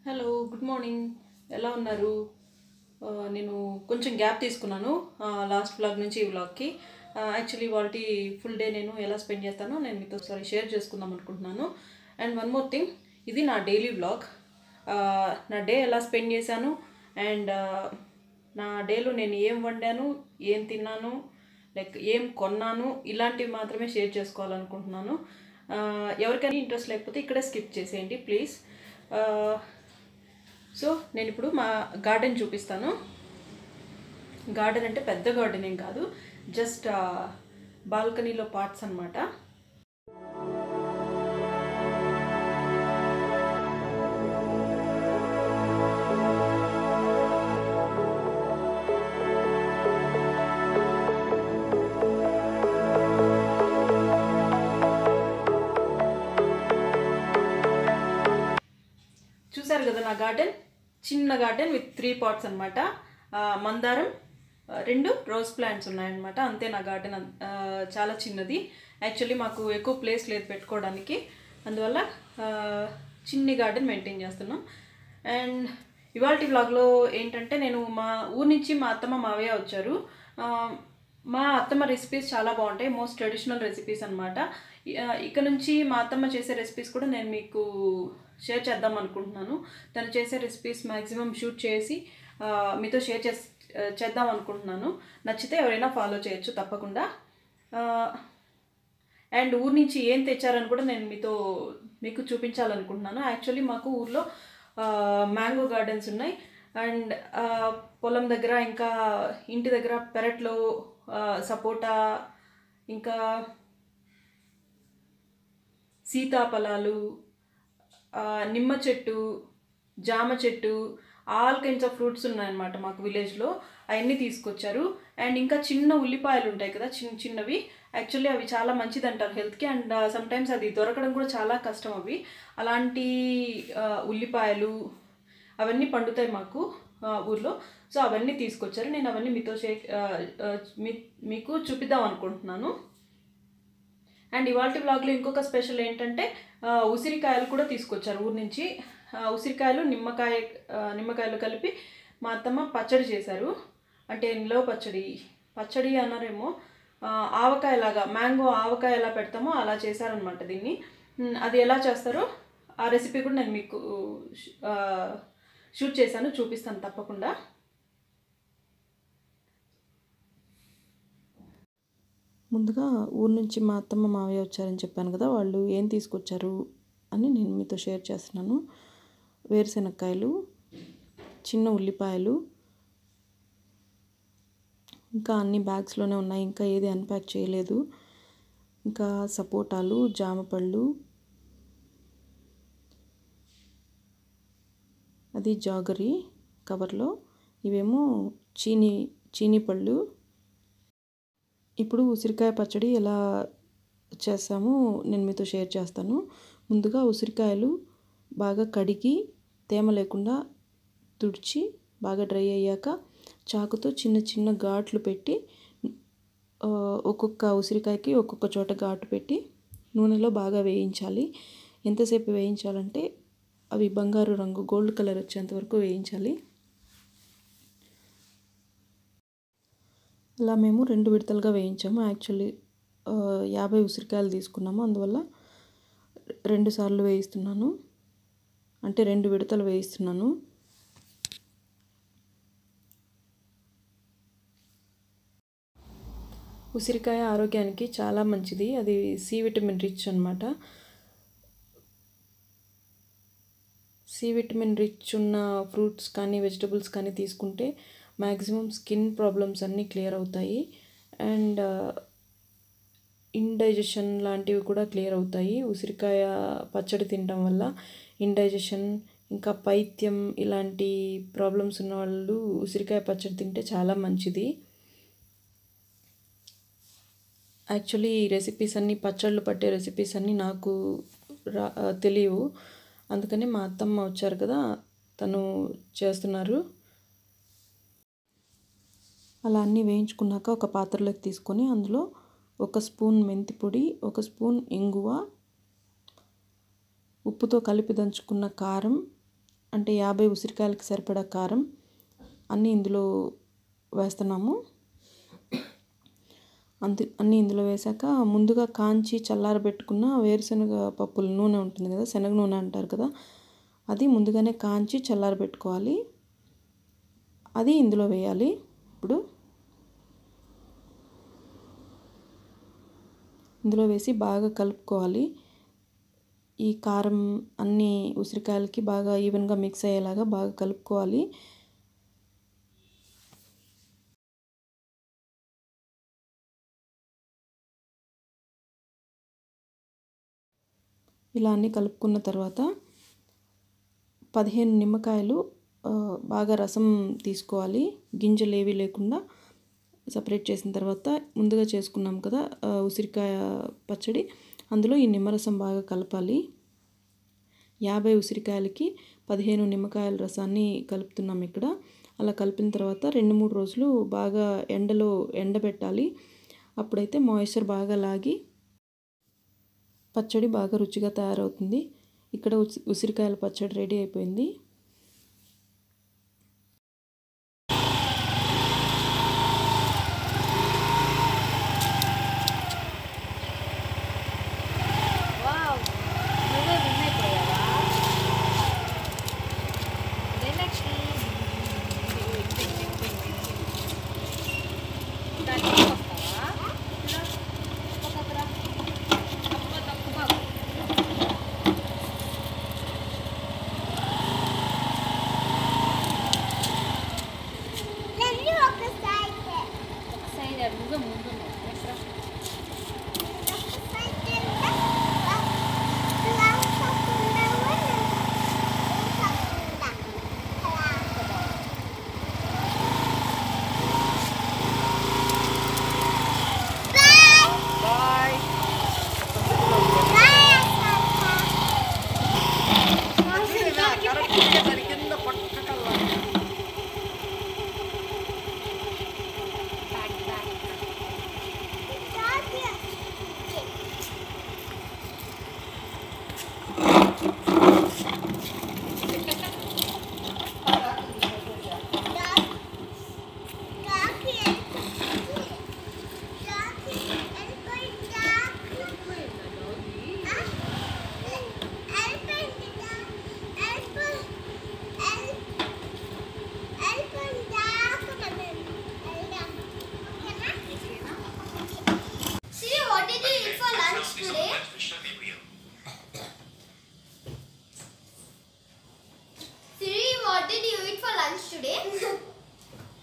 Hello good morning. ఎలా ఉన్నారు? నేను కొంచెం గ్యాప్ తీసుకున్నాను లాస్ట్ వ్లాగ్ నుంచి ఈ వ్లాగ్కి. యాక్చువల్లీ వాటి ఫుల్ డే నేను ఎలా స్పెండ్ చేస్తానో నేను మీతో షేర్ చేసుకుందాం అనుకుంటున్నాను. అండ్ వన్ మోర్ థింగ్, ఇది నా డైలీ వ్లాగ్. నా డే ఎలా స్పెండ్ చేశాను అండ్ నా డేలో నేను ఏం వండాను, ఏం తిన్నాను, లైక్ ఏం కొన్నాను, ఇలాంటివి మాత్రమే షేర్ చేసుకోవాలనుకుంటున్నాను. ఎవరికైనా ఇంట్రెస్ట్ లేకపోతే ఇక్కడే స్కిప్ చేసేయండి ప్లీజ్. సో నేను ఇప్పుడు మా గార్డెన్ చూపిస్తాను. గార్డెన్ అంటే పెద్ద గార్డెన్ ఏం కాదు, జస్ట్ బాల్కనీలో పార్ట్స్ అన్నమాట. చూసారు కదా నా గార్డెన్, చిన్న గార్డెన్ విత్ 3 పాట్స్ అనమాట. మందారం, 2 రోజ్ ప్లాంట్స్ ఉన్నాయన్నమాట. అంతే నా గార్డెన్. చాలా చిన్నది. యాక్చువల్లీ మాకు ఎక్కువ ప్లేస్ లేదు పెట్టుకోవడానికి, అందువల్ల చిన్ని గార్డెన్ మెయింటైన్ చేస్తున్నాం. అండ్ ఇవాళ వ్లాగ్లో ఏంటంటే, నేను మా ఊరి నుంచి మా అత్తమ్మ మావయ్య వచ్చారు. మా అత్తమ్మ రెసిపీస్ చాలా బాగుంటాయి, మోస్ట్ ట్రెడిషనల్ రెసిపీస్ అనమాట. ఇక్కడ నుంచి మా అత్తమ్మ చేసే రెసిపీస్ కూడా నేను మీకు షేర్ చేద్దాం అనుకుంటున్నాను. తను చేసే రెసిపీస్ మ్యాక్సిమం షూట్ చేసి మీతో షేర్ చేద్దాం అనుకుంటున్నాను. నచ్చితే ఎవరైనా ఫాలో చేయొచ్చు తప్పకుండా. అండ్ ఊరి నుంచి ఏం తెచ్చారని కూడా నేను మీకు చూపించాలనుకుంటున్నాను. యాక్చువల్లీ మాకు ఊర్లో మ్యాంగో గార్డెన్స్ ఉన్నాయి. అండ్ పొలం దగ్గర, ఇంకా ఇంటి దగ్గర పెరట్లో సపోటా, ఇంకా సీతాఫలాలు, నిమ్మ చెట్టు, జామ చెట్టు, ఆల్ కైండ్స్ ఆఫ్ ఫ్రూట్స్ ఉన్నాయన్నమాట మాకు విలేజ్లో. అవన్నీ తీసుకొచ్చారు. అండ్ ఇంకా చిన్న ఉల్లిపాయలు ఉంటాయి కదా, చిన్నవి. యాక్చువల్లీ అవి చాలా మంచిది అంటారు హెల్త్కి. అండ్ సమ్టైమ్స్ అది దొరకడం కూడా చాలా కష్టం. అవి అలాంటి ఉల్లిపాయలు అవన్నీ పండుతాయి మాకు ఊర్లో. సో అవన్నీ తీసుకొచ్చారు. నేను అవన్నీ మీకు చూపిద్దాం అనుకుంటున్నాను. అండ్ ఇవాళ వ్లాగ్లో ఇంకొక స్పెషల్ ఏంటంటే, ఉసిరికాయలు కూడా తీసుకొచ్చారు ఊరి నుంచి. ఉసిరికాయలు, నిమ్మకాయలు కలిపి మా అత్తమ్మ పచ్చడి చేశారు. అంటే నిలవ పచ్చడి అన్నారేమో. ఆవకాయలాగా, మ్యాంగో ఆవకాయ ఎలా పెడతామో అలా చేశారనమాట దీన్ని. అది ఎలా చేస్తారో ఆ రెసిపీ కూడా నేను మీకు షూట్ చేశాను, చూపిస్తాను తప్పకుండా. ముందుగా ఊరు నుంచి మా అత్తమ్మ మావయ్య వచ్చారని చెప్పాను కదా, వాళ్ళు ఏం తీసుకొచ్చారు అని నేను మీతో షేర్ చేస్తున్నాను. వేరుశెనక్కాయలు, చిన్న ఉల్లిపాయలు, ఇంకా అన్ని బ్యాగ్స్లోనే ఉన్నాయి, ఇంకా ఏది అన్ప్యాక్ చేయలేదు. ఇంకా సపోటాలు, జామపళ్ళు, అది జాగరీ కవర్లో, ఇవేమో చీనీ పళ్ళు. ఇప్పుడు ఉసిరికాయ పచ్చడి ఎలా చేస్తామో నేను మీతో షేర్ చేస్తాను. ముందుగా ఉసిరికాయలు బాగా కడిగి తేమ లేకుండా తుడిచి బాగా డ్రై అయ్యాక చాకుతో చిన్న చిన్న ఘాట్లు పెట్టి, ఒక్కొక్క ఉసిరికాయకి ఒక్కొక్క చోట ఘాటు పెట్టి నూనెలో బాగా వేయించాలి. ఎంతసేపు వేయించాలంటే అవి బంగారు రంగు, గోల్డ్ కలర్ వచ్చేంత వరకు వేయించాలి. అలా మేము 2 విడతలుగా వేయించాము. యాక్చువల్లీ 50 ఉసిరికాయలు తీసుకున్నాము, అందువల్ల 2 సార్లు వేయిస్తున్నాను, అంటే 2 విడతలు వేయిస్తున్నాను. ఉసిరికాయ ఆరోగ్యానికి చాలా మంచిది. అది సి విటమిన్ రిచ్ అనమాట. సి విటమిన్ రిచ్ ఉన్న ఫ్రూట్స్ కానీ వెజిటబుల్స్ కానీ తీసుకుంటే మ్యాక్సిమం స్కిన్ ప్రాబ్లమ్స్ అన్నీ క్లియర్ అవుతాయి. అండ్ ఇండైజెషన్ లాంటివి కూడా క్లియర్ అవుతాయి. ఉసిరికాయ పచ్చడి తినడం వల్ల ఇండైజెషన్, ఇంకా పైత్యం ఇలాంటి ప్రాబ్లమ్స్ ఉన్న వాళ్ళు ఉసిరికాయ పచ్చడి తింటే చాలా మంచిది. యాక్చువల్లీ ఈ రెసిపీస్ అన్నీ, పచ్చళ్ళు పట్టే రెసిపీస్ అన్నీ నాకు తెలియవు. అందుకని మా అత్తమ్మ వచ్చారు కదా, తను చేస్తున్నారు. అలా అన్నీ వేయించుకున్నాక ఒక పాత్రలోకి తీసుకొని అందులో 1 స్పూన్ మెంతి పొడి, 1 స్పూన్ ఇంగువ, ఉప్పుతో కలిపి దంచుకున్న కారం, అంటే 50 ఉసిరికాయలకి సరిపడా కారం అన్నీ ఇందులో వేస్తున్నాము. అన్నీ ఇందులో వేసాక ముందుగా కాంచి చల్లారబెట్టుకున్న వేరుశనగ పప్పుల నూనె ఉంటుంది కదా, శనగ నూనె అంటారు కదా, అది ముందుగానే కాంచి చల్లారబెట్టుకోవాలి. అది ఇందులో వేయాలి. ఇప్పుడు ఇందులో వేసి బాగా కలుపుకోవాలి. ఈ కారం అన్ని ఉసిరికాయలకి బాగా ఈవెన్గా మిక్స్ అయ్యేలాగా బాగా కలుపుకోవాలి. ఇలా అన్నీ కలుపుకున్న తర్వాత 15 నిమ్మకాయలు బాగా రసం తీసుకోవాలి. గింజలు ఏవి లేకుండా సపరేట్ చేసిన తర్వాత ముందుగా చేసుకున్నాం కదా ఉసిరికాయ పచ్చడి, అందులో ఈ నిమ్మరసం బాగా కలపాలి. 50 ఉసిరికాయలకి 15 నిమ్మకాయల రసాన్ని కలుపుతున్నాం ఇక్కడ. అలా కలిపిన తర్వాత 2-3 రోజులు బాగా ఎండలో ఎండబెట్టాలి. అప్పుడైతే మాయిశ్చర్ బాగా లాగి పచ్చడి బాగా రుచిగా తయారవుతుంది. ఇక్కడ ఉసిరికాయల పచ్చడి రెడీ అయిపోయింది. Today?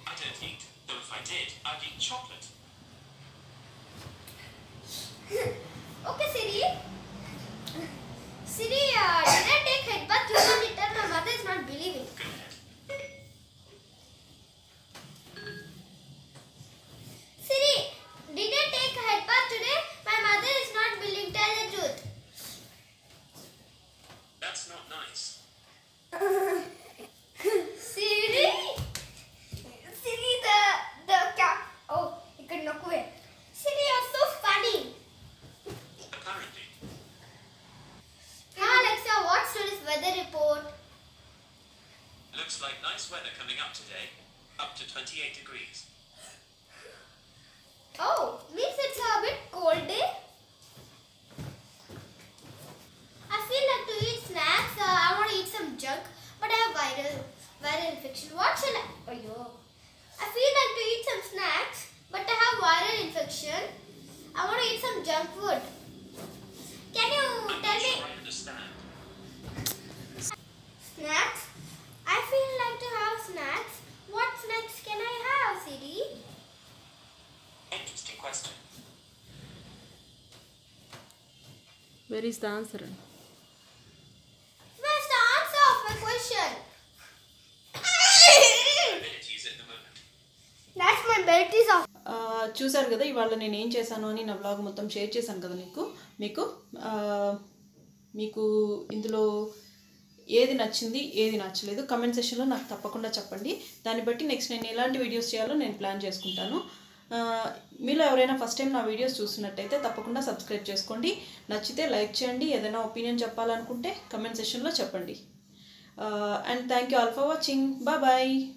I don't eat, though if I did, I'd eat chocolate. Okay, Siri. Siri, did I take head bath 2 liter? My mother is not believing. Go ahead. Siri, did I take head bath today? My mother is not believing. Tell the truth. That's not nice. Siri, the cat. Oh, you could knock away. Siri, you're so funny. Apparently. Hi Alexa, what's today's weather report? Looks like nice weather coming up today, up to 28 degrees. Oh, means it's a bit cold day. I feel like to eat snacks. I want to eat some junk, but I have viral infection. What shall I? Oh, yo. I feel like to eat some snacks, but I have viral infection. I want to eat some junk food. Can you tell me? I understand. Snacks? I feel like to have snacks. What snacks can I have, Siri? Interesting question. Where is the answer? Where's the answer of my question? That's my belt is off. చూసారు కదా ఇవాళ నేను ఏం చేశాను అని నా blog మొత్తం share చేశాను కదా మీకు ఇందులో ఏది నచ్చింది ఏది నచ్చలేదు కమెంట్ సెక్షన్లో నాకు తప్పకుండా చెప్పండి. దాన్ని బట్టి నెక్స్ట్ నేను ఎలాంటి వీడియోస్ చేయాలో నేను ప్లాన్ చేసుకుంటాను. మీలో ఎవరైనా ఫస్ట్ టైం నా వీడియోస్ చూస్తున్నట్టయితే తప్పకుండా సబ్స్క్రైబ్ చేసుకోండి. నచ్చితే లైక్ చేయండి. ఏదైనా ఒపీనియన్ చెప్పాలనుకుంటే కమెంట్ సెక్షన్లో చెప్పండి. And thank you all for watching. Bye bye.